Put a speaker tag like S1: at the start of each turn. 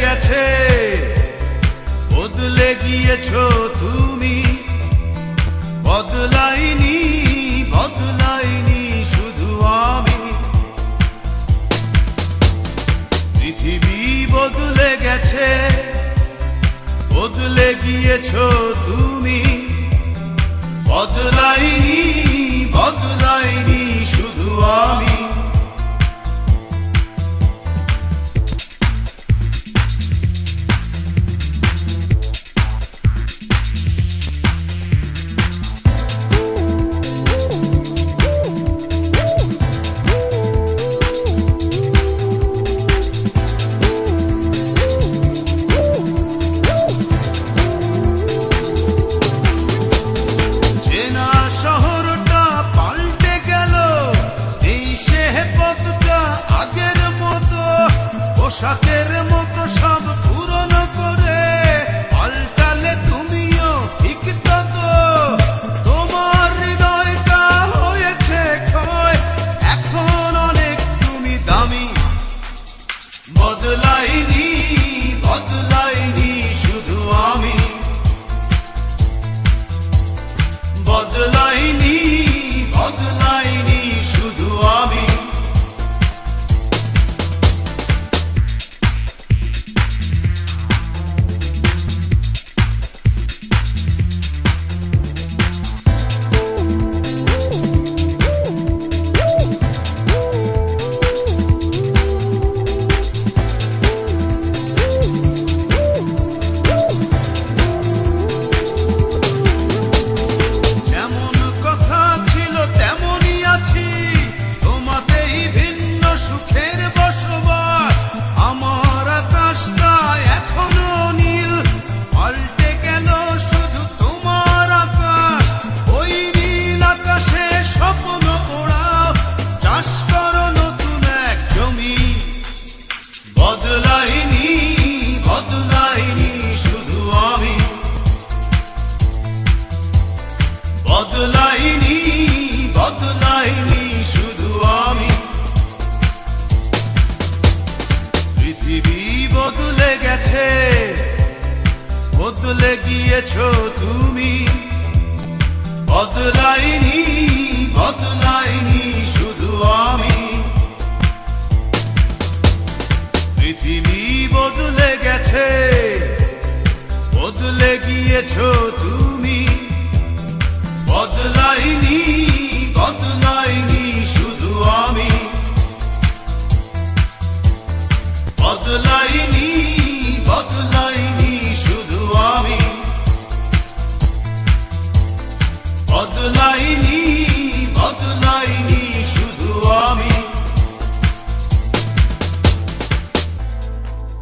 S1: গেছে, বদলে গিয়েছো তুমি। বদলাইনি বদলাইনি শুধু আমি। পৃথিবী বদলে গেছে, বদলে গিয়েছো তুমি। বদলাইনি বদলাইনি শুধু আমি। পোশাকের মতো সব পুরনো করে পাল্টালে তুমিও ঠিক তত। তোমার হৃদয়টা হয়েছে ক্ষয়, এখন অনেক তুমি দামি। বদলাইনি বদলাইনি শুধু আমি। বদলাইনি বদলাইনি শুধু আমি। বদলাইনি বদলাইনি শুধু আমি। বদলাইনি বদলাইনি শুধু আমি। পৃথিবী বদলে গেছে, বদলে গিয়েছো তুমি। বদলাইনি বদলাইনি শুধু আমি। পৃথিবী বদলে গেছে, বদলে গিয়েছো তুমি। বদলাইনি বদলাইনি শুধু আমি। বদলাইনি বদলাইনি শুধু আমি। বদলাইনি বদলাইনি শুধু আমি।